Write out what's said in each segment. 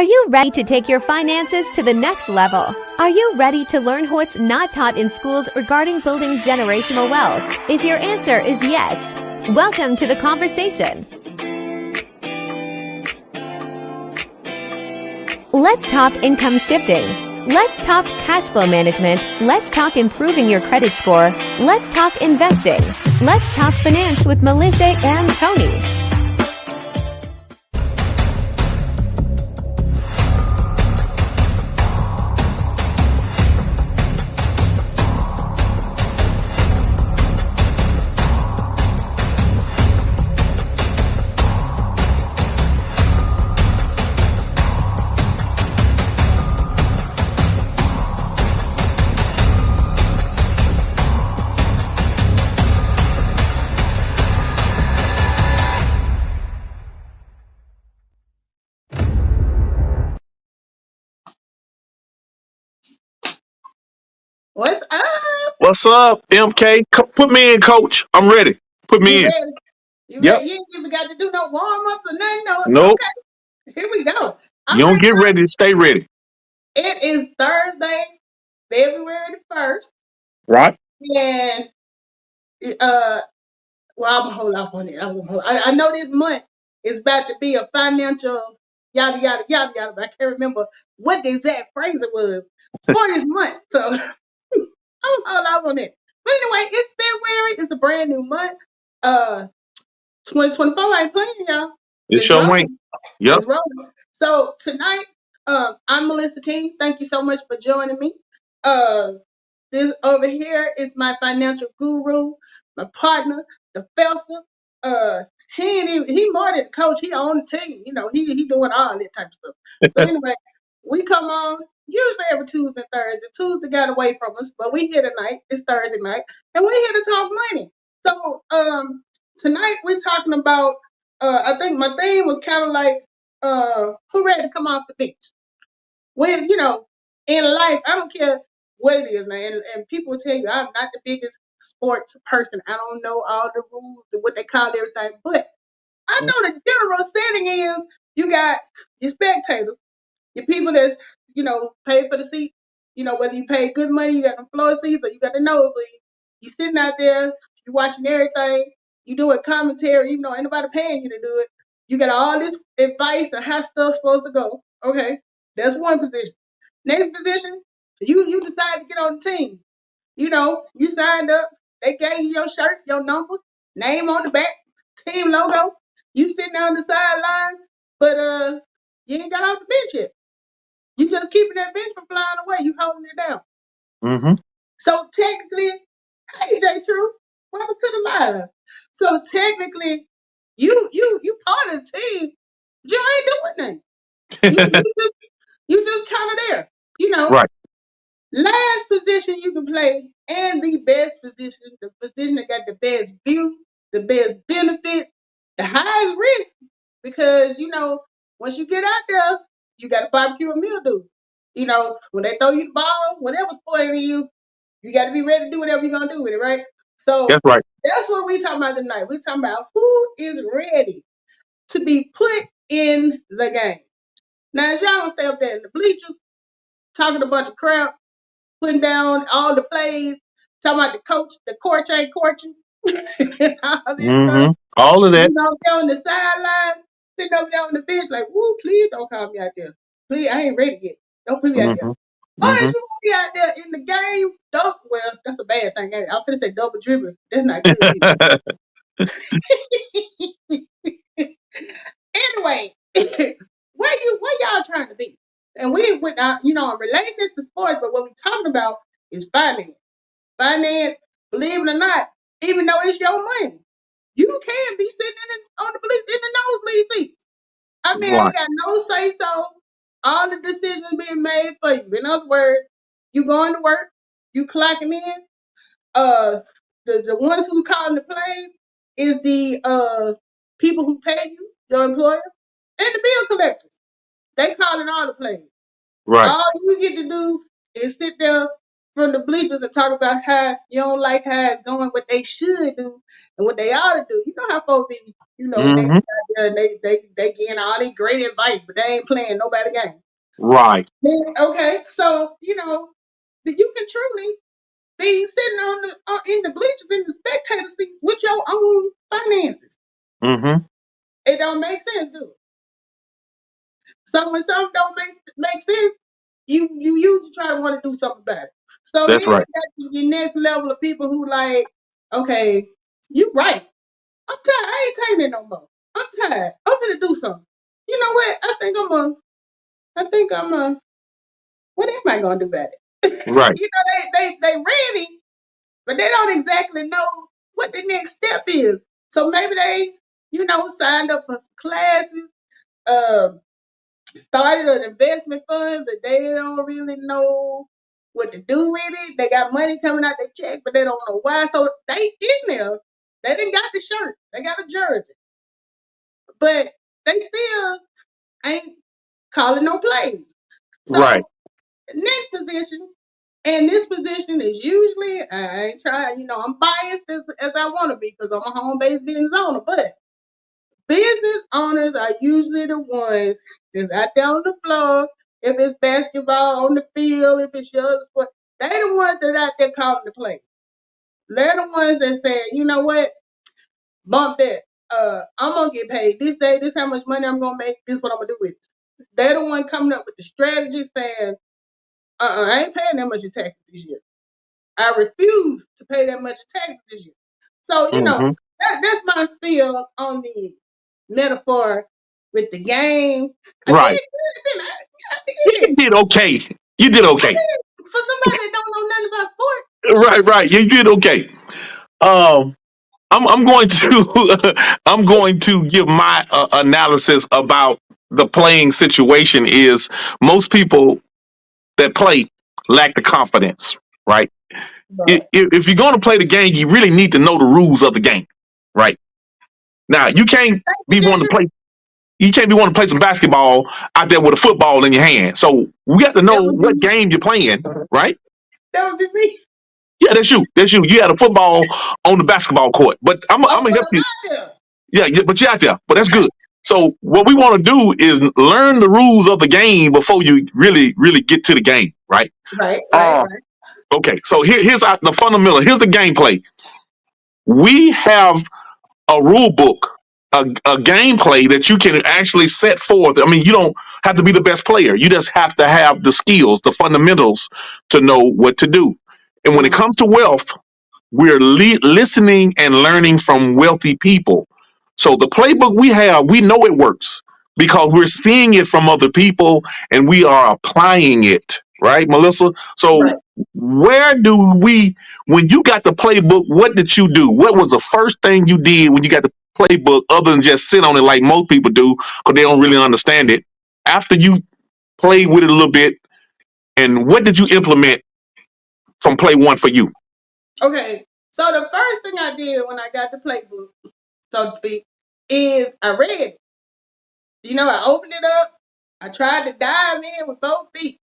Are you ready to take your finances to the next level? Are you ready to learn what's not taught in schools regarding building generational wealth? If your answer is yes, welcome to the conversation. Let's talk income shifting. Let's talk cash flow management. Let's talk improving your credit score. Let's talk investing. Let's talk finance with Melissa and Tony. What's up? What's up, MK? Put me in, coach. I'm ready. Put me You in. ready? You Yep. ready? You ain't even got to do no warm ups or nothing. No. Nope. Okay, here we go. You don't get ready to stay ready. It is Thursday, February the 1st. Right. And well, I'm gonna hold off on it. I know this month is about to be a financial yada yada yada yada, but I can't remember what the exact phrase it was for this month. So I'm gonna hold off on it. But anyway, it's February. It's a brand new month. 2024 ain't playing, y'all. It's your rolling. wing. Yep. It's rolling. So tonight, I'm Melissa King. Thank you so much for joining me. This over here is my financial guru, my partner, the Felser. He more than a coach. He on the team. You know, he doing all that type of stuff. So anyway, we come on usually every Tuesday and Thursday. Tuesday got away from us, but we here tonight. It's Thursday night, and we here to talk money. So tonight we're talking about. I think my theme was kind of like, who ready to come off the beach? When in life, I don't care what it is, man. And people will tell you I'm not the biggest sports person. I don't know all the rules and what they call everything, but I know the general setting is you got your spectators, your people that's pay for the seat. Whether you pay good money, you got the floor seats or you got the nosebleed. You sitting out there, you watching everything, you doing commentary. Ain't nobody paying you to do it. You got all this advice on how stuff's supposed to go. Okay, that's one position. Next position, you decide to get on the team. You signed up. They gave you your shirt, your number, name on the back, team logo. You sitting on the sideline, but you ain't got off the bench yet. You just keeping that bench from flying away. You holding it down. Mm-hmm. So technically, hey J True, welcome to the live. So technically, you part of the team. You ain't doing nothing. You just kind of there. Right. Last position you can play and the best position, the position that got the best view, the best benefit, the highest risk. Because, once you get out there, you got to barbecue a meal do. When they throw you the ball, whatever sport it is, you got to be ready to do whatever you're going to do with it, right? So That's right. That's what we're talking about tonight. We're talking about who is ready to be put in the game. Now, if y'all don't stay up there in the bleachers talking a bunch of crap, putting down all the plays, talking about the coach ain't coaching. All this stuff. All of that. On the sideline, sitting up there on the bench, like, woo, please don't call me out there. Please, I ain't ready yet. Don't put me out there. Oh, if you want me out there in the game, well, that's a bad thing. I was gonna say double dribbling. That's not good. Anyway, where y'all trying to be? And I'm relating this to sports, but what we're talking about is finance. Finance, believe it or not, even though it's your money, you can be sitting in the nosebleed seats. I mean, Right. ain't got no say so. All the decisions being made for you. In other words, you going to work, you clocking in. The ones who calling the plays is the people who pay you, your employer, and the bill collectors. They calling all the plays. Right. All you get to do is sit there from the bleachers and talk about how you don't like how it's going, what they should do and what they ought to do. You know how folks be, when they sit Mm-hmm. out there and they getting all these great advice, but they ain't playing nobody game. Right. Okay, so you can truly be sitting in the bleachers in the spectator seats with your own finances. Mm-hmm. It don't make sense, do it? So when something don't make sense, you usually try to want to do something about it. So then That's you right. got your next level of people who like, okay, you right. I'm tired. I ain't taking it no more. I'm tired. I'm gonna do something. You know what? I think I'm a. What am I gonna do about it? Right. They ready, but they don't exactly know what the next step is. So maybe they, signed up for some classes, um, started an investment fund, but they don't really know what to do with it. They got money coming out their check, but they don't know why. So they in there. They didn't got the shirt. They got a jersey, but they still ain't calling no plays. Right. So next position, and this position is usually I ain't trying. I'm biased as I want to be because I'm a home based business owner, but business owners are usually the ones that's out there on the floor. If it's basketball on the field, if it's your other sport, they the ones that out there calling the play. They're the ones that say, you know what, bump that. I'm gonna get paid this day. This how much money I'm gonna make. This what I'm gonna do with it. They're the one coming up with the strategy, saying, I ain't paying that much in taxes this year. I refuse to pay that much in taxes this year. So Mm-hmm. that's my spiel on the metaphor with the game. I did Right. good. I You did. did okay. You did I okay. did. For somebody that don't know nothing about sports. Right. Right. You did okay. Um, I'm going to I'm going to give my analysis about the playing situation. Is most people that play lack the confidence, right? Right. If you're going to play the game, you really need to know the rules of the game, right? Now you can't Thank you, be wanting to Kendrick. play. You can't be wanting to play some basketball out there with a football in your hand. So we got to That know would be what me. game you're playing, right? That would be me. Yeah, that's you. That's you. You had a football on the basketball court, but I'm Oh, gonna but help I'm you. out there. Yeah, yeah, but you're out there. But that's good. So what we want to do is learn the rules of the game before you really get to the game, right? Right, right, Uh, right. okay. So here's the fundamental. Here's the gameplay. We have a rule book, a gameplay that you can actually set forth. I mean, you don't have to be the best player. You just have to have the skills, the fundamentals to know what to do. And when it Mm-hmm. comes to wealth, we're listening and learning from wealthy people. So the playbook we have, we know it works because we're seeing it from other people and we are applying it, right, Melissa? So Right. where do we, when you got the playbook, what did you do? What was the first thing you did when you got the playbook other than just sit on it like most people do because they don't really understand it? After you played with it a little bit, and what did you implement from play one for you? Okay. So the first thing I did when I got the playbook, so to speak, is I read it. I opened it up. I tried to dive in with both feet.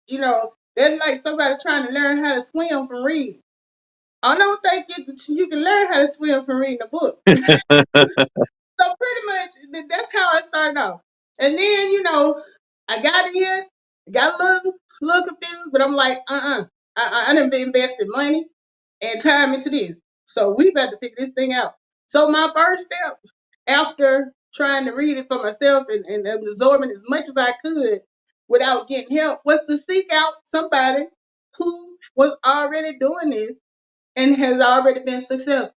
That's like somebody trying to learn how to swim from reading. I don't think you can learn how to swim from reading a book. So pretty much that's how I started off. And then, I got in, got a little confused, but I'm like, I done been investing money and time into this. So we got to figure this thing out. So my first step after trying to read it for myself and absorbing as much as I could without getting help was to seek out somebody who was already doing this and has already been successful.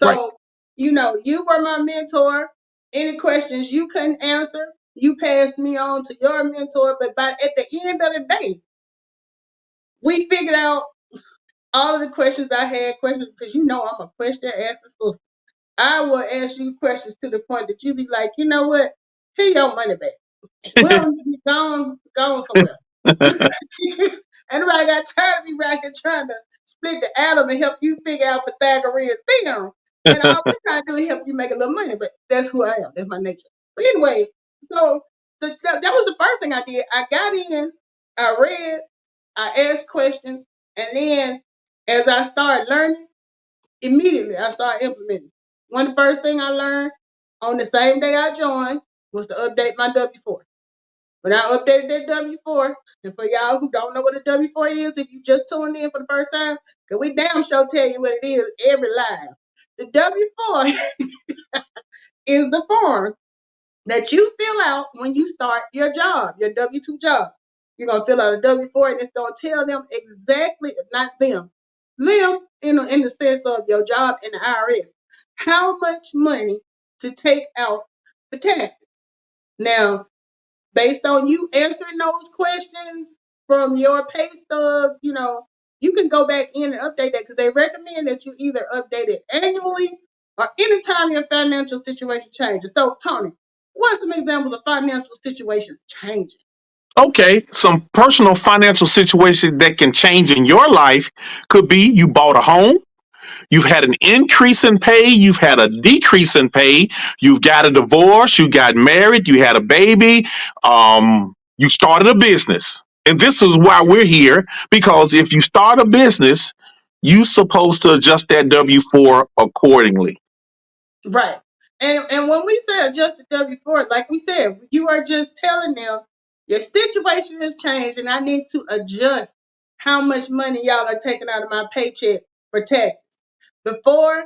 Right. So, you were my mentor. Any questions you couldn't answer, you passed me on to your mentor. But at the end of the day, we figured out all of the questions I had, questions because I'm a question answer sister. I will ask you questions to the point that you be like, you know what? Here your money back. We'll be gone somewhere. Anybody got tired of me right here trying to split the atom and help you figure out Pythagorean theorem. And all we're trying to do is help you make a little money, but that's who I am. That's my nature. But anyway, so that was the first thing I did. I got in, I read, I asked questions, And then as I started learning, immediately I started implementing. One of the first thing I learned on the same day I joined was to update my W-4. When I updated that W-4, and for y'all who don't know what a W-4 is, if you just tuned in for the first time, because we damn sure tell you what it is every live. The W-4 is the form that you fill out when you start your job, your W-2 job. You're going to fill out a W-4 and it's going to tell them exactly, not them, in the sense of your job in the IRS, how much money to take out for taxes. Now, based on you answering those questions from your pay stub, you can go back in and update that because they recommend that you either update it annually or anytime your financial situation changes. So, Tony, what are some examples of financial situations changing? Okay, some personal financial situation that can change in your life could be you bought a home. You've had an increase in pay. You've had a decrease in pay. You've got a divorce. You got married. You had a baby. You started a business. And this is why we're here, because if you start a business, you're supposed to adjust that W-4 accordingly. Right. And when we say adjust the W-4, like we said, you are just telling them your situation has changed and I need to adjust how much money y'all are taking out of my paycheck for taxes. Before,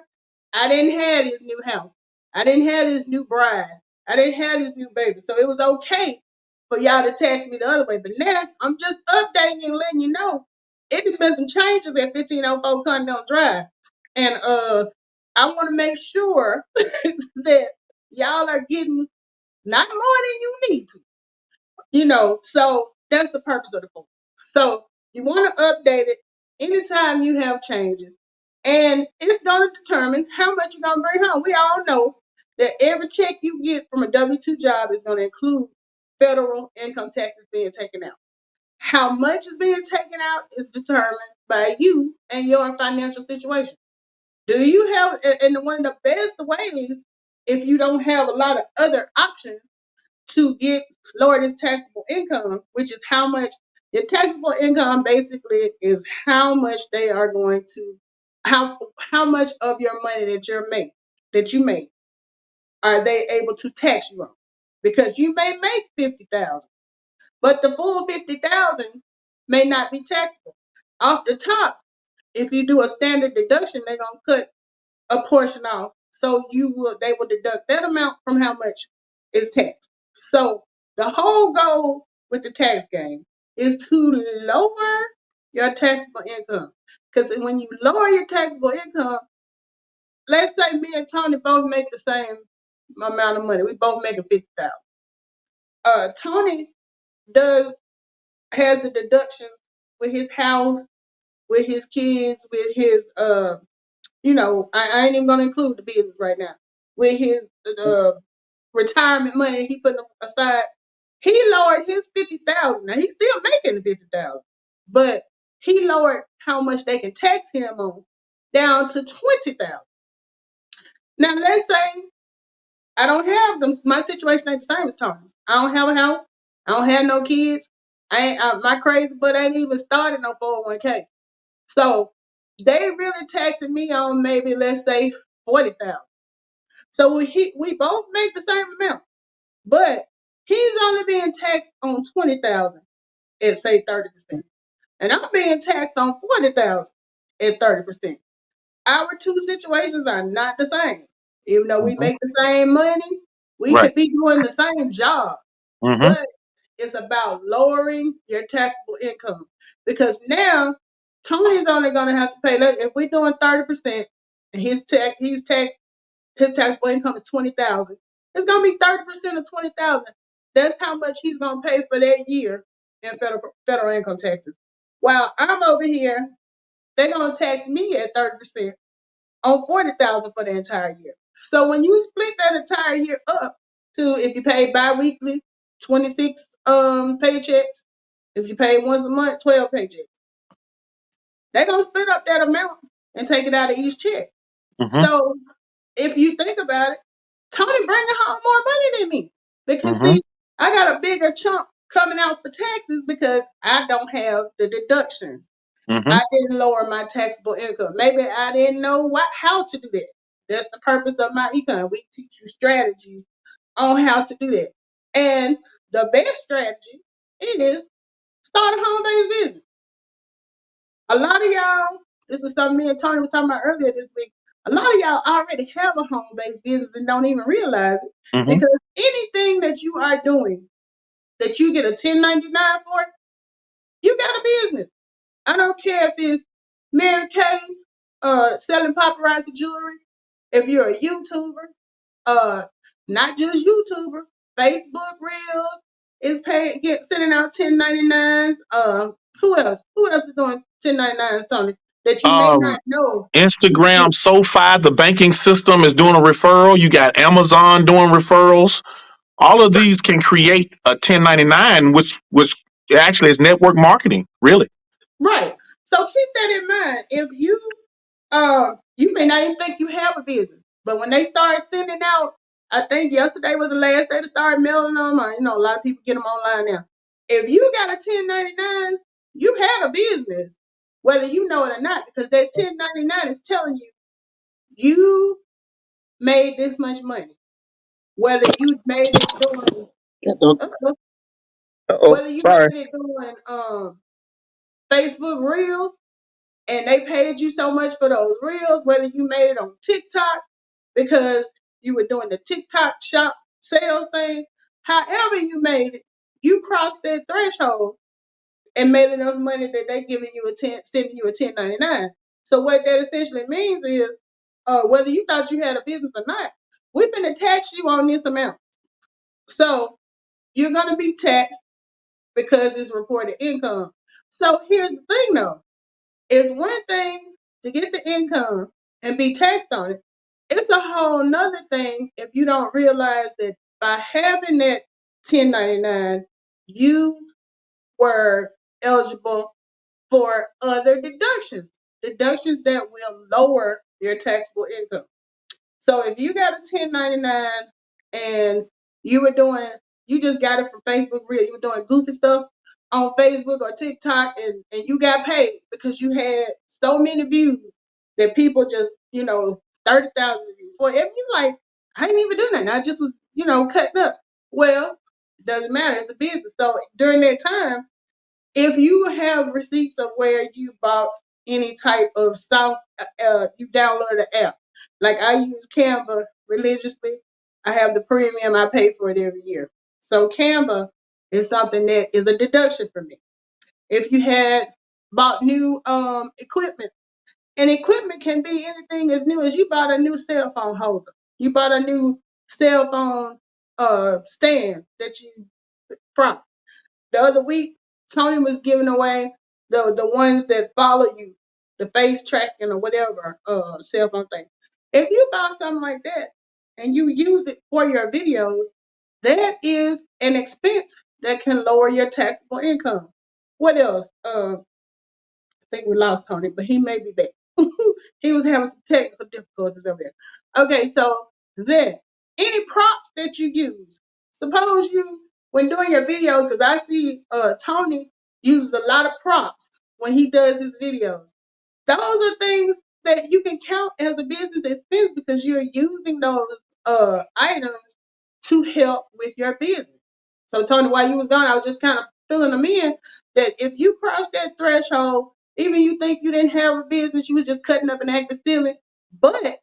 I didn't have this new house. I didn't have this new bride. I didn't have this new baby. So it was okay for y'all to tax me the other way. But now I'm just updating and letting you know it has been some changes at 1504 Continental Drive. And I want to make sure that y'all are getting not more than you need to. So that's the purpose of the form. So you want to update it anytime you have changes, and it's going to determine how much you're going to bring home. We all know that every check you get from a W-2 job is going to include federal income taxes being taken out. How much is being taken out is determined by you and your financial situation. Do you have, and one of the best ways, if you don't have a lot of other options, to get lower this taxable income, which is how much your taxable income basically is how much they are going to how much of your money that you make are they able to tax you on? Because you may make 50,000, but the full 50,000 may not be taxable. Off the top, if you do a standard deduction, they're gonna cut a portion off. So they will deduct that amount from how much is taxed. So the whole goal with the tax game is to lower your taxable income. Because when you lower your taxable income, let's say me and Tony both make the same amount of money. We both making 50,000. Tony does has the deductions with his house, with his kids, with his I ain't even gonna include the business right now. With his retirement money he put aside, he lowered his 50,000. Now he's still making the 50,000, but he lowered how much they can tax him on down to 20,000. Now let's say I don't have them. My situation ain't the same as Tony's. I don't have a house. I don't have no kids. My crazy butt ain't even started no 401k. So they really taxing me on maybe let's say 40,000. So we both make the same amount, but he's only being taxed on 20,000 at say 30%, and I'm being taxed on 40,000 at 30%. Our two situations are not the same. Even though we Mm-hmm. make the same money, we Right. could be doing the same job, Mm-hmm. but it's about lowering your taxable income because now Tony's only going to have to pay. If we're doing 30% and he's taxed his taxable income is 20,000. It's gonna be 30% of 20,000. That's how much he's gonna pay for that year in federal income taxes. While I'm over here, they're gonna tax me at 30% on 40,000 for the entire year. So when you split that entire year up to if you pay biweekly, 26 paychecks. If you pay once a month, 12 paychecks. They're gonna split up that amount and take it out of each check. Mm-hmm. So if you think about it, Tony bringing home more money than me because Mm-hmm. see, I got a bigger chunk coming out for taxes because I don't have the deductions. Mm-hmm. I didn't lower my taxable income. Maybe I didn't know how to do that. That's the purpose of my econ. We teach you strategies on how to do that. And the best strategy is start a home-based business. A lot of y'all, this is something me and Tony was talking about earlier this week. A lot of y'all already have a home-based business and don't even realize it. Mm-hmm. Because anything that you are doing that you get a 1099 for, you got a business. I don't care if it's Mary Kay selling paparazzi jewelry, if you're a YouTuber, uh, not just YouTuber, Facebook Reels is sending out 1099s. Who else? Who else is doing 1099s, Tony? That you may Um, not know. Instagram, SoFi, the banking system is doing a referral. You got Amazon doing referrals. All of these can create a 1099, which actually is network marketing, really. Right. So keep that in mind. If you may not even think you have a business, but when they start sending out, I think yesterday was the last day to start mailing them. Or, a lot of people get them online now. If you got a 1099, you had a business, whether you know it or not, because that 1099 is telling you you made this much money. Whether you made it doing, Uh-oh. uh, Uh-oh. whether you Sorry. made it doing Facebook Reels, and they paid you so much for those reels, whether you made it on TikTok because you were doing the TikTok shop sales thing, however you made it, you crossed that threshold and made enough money that they giving you sending you a 1099. So what that essentially means is, whether you thought you had a business or not, we're going to tax you on this amount. So you're going to be taxed because it's reported income. So here's the thing though. It's one thing to get the income and be taxed on it. It's a whole nother thing if you don't realize that by having that 1099, you were eligible for other deductions that will lower your taxable income. So if you got a 1099 and you were doing, you just got it from Facebook Reel, you were doing goofy stuff on Facebook or TikTok, and you got paid because you had so many views that people just, 30,000 views. For if you like, I didn't even do nothing. I just was, cutting up. Well, doesn't matter. It's a business. So during that time, if you have receipts of where you bought any type of you downloaded the app. Like I use Canva religiously. I have the premium. I pay for it every year. So Canva is something that is a deduction for me. If you had bought new equipment, and equipment can be anything as new as you bought a new cell phone holder. You bought a new cell phone stand that you prop. The other week, Tony was giving away the ones that follow you, the face tracking or whatever cell phone thing. If you buy something like that and you use it for your videos, that is an expense that can lower your taxable income. What else? I think we lost Tony, but he may be back. He was having some technical difficulties over there. Okay, so then any props that you use, suppose you when doing your videos, because I see Tony uses a lot of props when he does his videos. Those are things that you can count as a business expense because you're using those items to help with your business. So Tony, while you was gone, I was just kind of filling them in that if you cross that threshold, even you think you didn't have a business, you was just cutting up and acting silly, but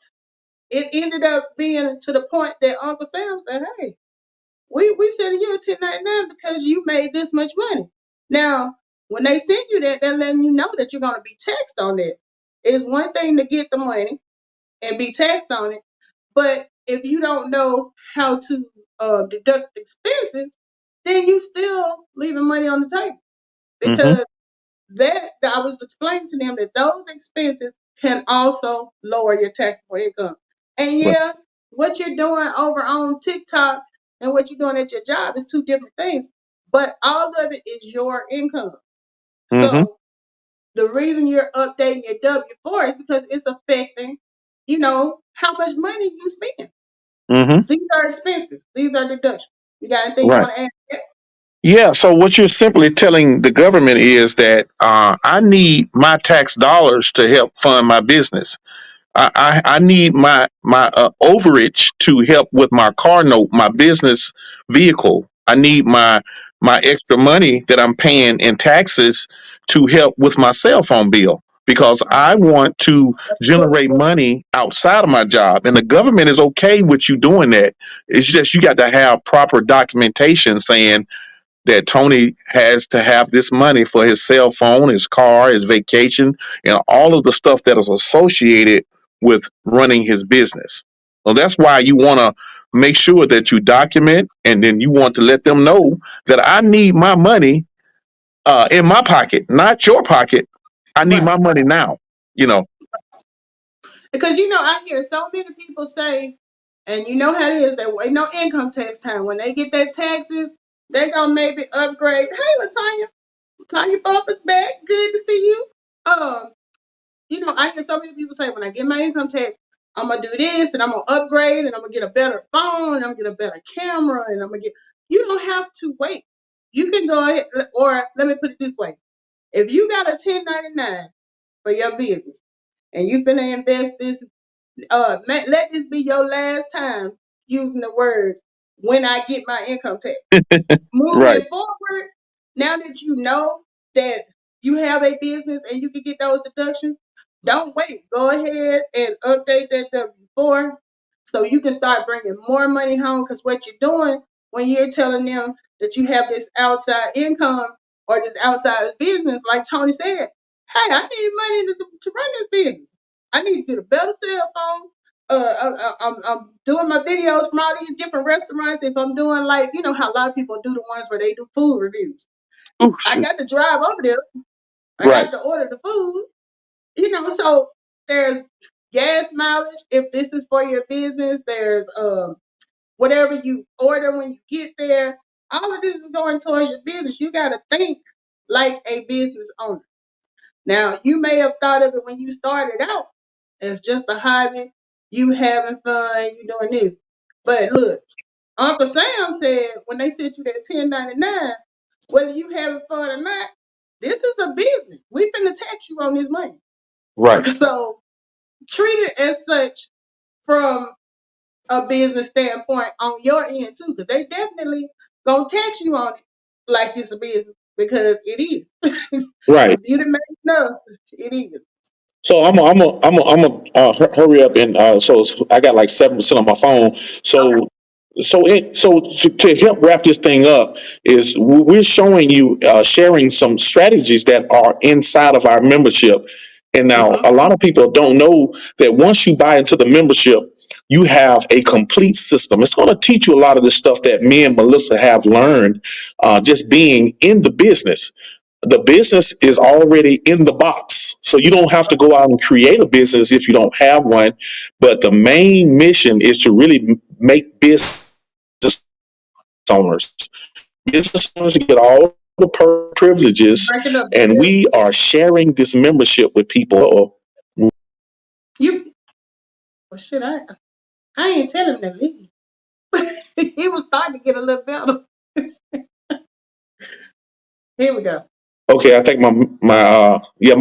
it ended up being to the point that Uncle Sam said, "Hey, we sending you a 1099 because you made this much money." Now, when they send you that, they're letting you know that you're going to be taxed on that. It's one thing to get the money and be taxed on it, but if you don't know how to deduct expenses, then you still leaving money on the table Mm-hmm. because that I was explaining to them that those expenses can also lower your taxable income. And Right. yeah, what you're doing over on TikTok and what you're doing at your job is two different things, but all of it is your income. Mm-hmm. So the reason you're updating your W-4 is because it's affecting, how much money you spend. Mm-hmm. These are expenses. These are deductions. You got anything you Right. want to add? Yeah. So what you're simply telling the government is that I need my tax dollars to help fund my business. I need my overage to help with my car note, my business vehicle. I need my extra money that I'm paying in taxes to help with my cell phone bill because I want to generate money outside of my job. And the government is okay with you doing that. It's just you got to have proper documentation saying that Tony has to have this money for his cell phone, his car, his vacation, and all of the stuff that is associated with running his business. So that's why you want to make sure that you document and then you want to let them know that I need my money in my pocket, not your pocket. I need Right. my money now. You know, Because I hear so many people say, and you know how it is, they wait no income tax time. When they get their taxes, they're gonna maybe upgrade. Hey, Latanya, Tanya Bumper's back. Good to see you. Um, I hear so many people say when I get my income tax, I'm gonna do this and I'm gonna upgrade and I'm gonna get a better phone and I'm gonna get a better camera and I'm gonna get. You don't have to wait. You can go ahead, or let me put it this way: if you got a 1099 for your business and you finna invest this, let this be your last time using the words when I get my income tax. right, Moving forward, now that you know that you have a business and you can get those deductions, don't wait. Go ahead and update that W-4 so you can start bringing more money home. Because what you're doing when you're telling them that you have this outside income or this outside business, like Tony said, hey, I need money to run this business. I need to get a better cell phone. I'm doing my videos from all these different restaurants. If I'm doing like, how a lot of people do the ones where they do food reviews. ooh, I shoot. got to drive over there. I Right, got to order the food. So there's gas mileage if this is for your business. There's whatever you order when you get there. All of this is going towards your business. You got to think like a business owner. Now, you may have thought of it when you started out as just a hobby, you having fun, you doing this. But look, Uncle Sam said when they sent you that 1099, whether you having fun or not, this is a business. We finna tax you on this money. right, So treat it as such from a business standpoint on your end too, because they definitely gonna tax you on it like it's a business because it is. right. If you didn't make enough, it is. So I'm a hurry up and I got like 7% on my phone. Okay. So to help wrap this thing up is we're showing you sharing some strategies that are inside of our membership. And now Mm-hmm. a lot of people don't know that once you buy into the membership, you have a complete system. It's going to teach you a lot of the stuff that me and Melissa have learned just being in the business. The business is already in the box. So you don't have to go out and create a business if you don't have one. But the main mission is to really make business owners. Business owners get all the privileges, Break it up. and we are sharing this membership with people. You well shit, I ain't telling him to leave. He was starting to get a little better. Here we go. Okay, I think my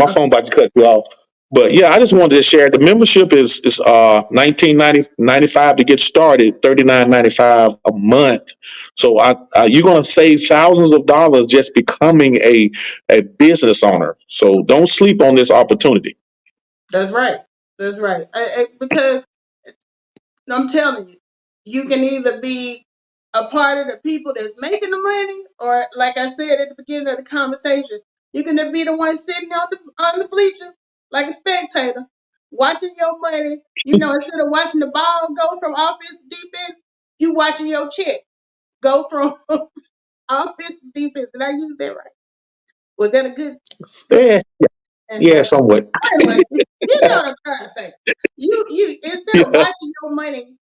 Okay. phone about to cut you off. But yeah, I just wanted to share the membership is 19.95 to get started, 39.95 a month. So you're gonna save thousands of dollars just becoming a business owner. So don't sleep on this opportunity. That's right. That's right. Because I'm telling you, you can either be a part of the people that's making the money, or like I said at the beginning of the conversation, you can be the one sitting on the bleachers like a spectator, watching your money. Instead of watching the ball go from offense to defense, you watching your check go from offense to defense. Did I use that right? Was that a good Yeah, yeah, answer? somewhat. Anyway, you know what I'm trying to say. You instead of Yeah, watching your money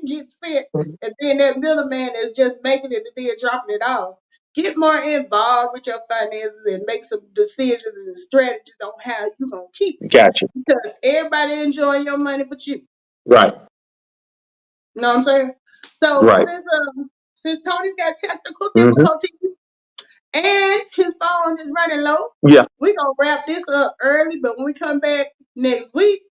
get spent and then that middleman is just making it and then dropping it off, get more involved with your finances and make some decisions and strategies on how you're gonna keep it. gotcha. Because everybody enjoying your money but you. Right, You know what I'm saying? So right. since Tony's got technical Hmm. difficulties, and his phone is running low. Yeah. We're gonna wrap this up early, but when we come back next week,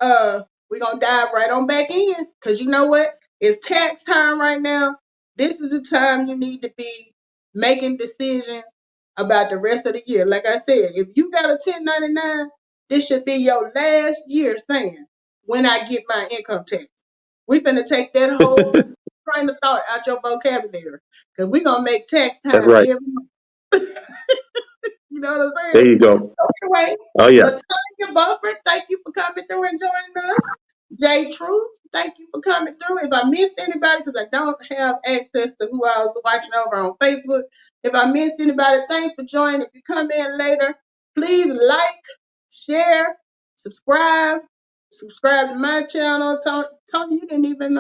we're gonna dive right on back in. Cause you know what? It's tax time right now. This is the time you need to be making decisions about the rest of the year. Like I said, if you got a 1099, this should be your last year saying, when I get my income tax. We're finna take that whole train of thought out your vocabulary. Cause we're gonna make tax That's time right. every month. You know what I'm saying? There you go. So anyway, Oh yeah. Latonya Bufford, thank you for coming through and joining us. Jay Truth, thank you for coming through. If I missed anybody, because I don't have access to who I was watching over on Facebook, if I missed anybody, thanks for joining. If you come in later, please like, share, subscribe to my channel. Tony, you didn't even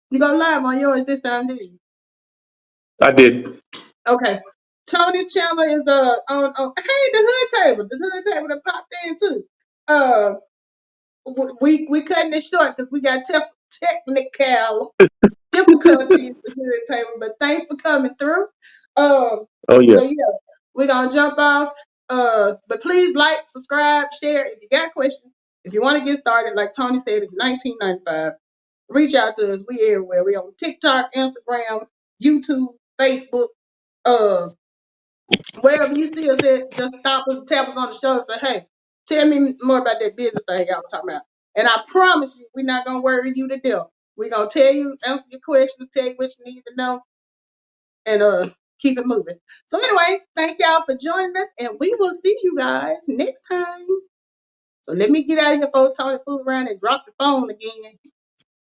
you go live on yours this time, did you? I did. Okay. Tony's channel is on hey, the hood table that popped in too. We cutting it short because we got technical difficulties with the hood table, but thanks for coming through. Oh yeah. So yeah, we're gonna jump off. But please like, subscribe, share if you got questions. If you want to get started, like Tony said, it's $19.95. Reach out to us. We everywhere. We on TikTok, Instagram, YouTube, Facebook. Wherever you see us at, just stop us, tap us on the shoulder, and say, hey, tell me more about that business thing y'all talking about. And I promise you, we're not gonna worry you to death. We're gonna tell you, answer your questions, tell you what you need to know, and keep it moving. So anyway, thank y'all for joining us, and we will see you guys next time. So let me get out of here before Tony fool around and drop the phone again.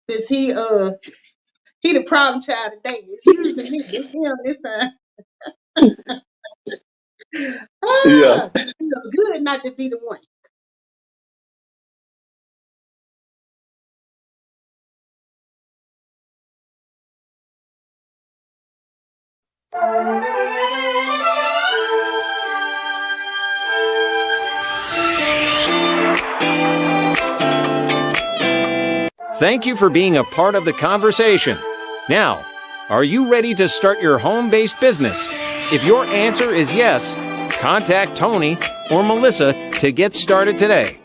Since he the problem child today. It's usually me. It's him this time. Yeah. It feels good not to be the one. Thank you for being a part of the conversation. Now, are you ready to start your home-based business? If your answer is yes, contact Tony or Melissa to get started today.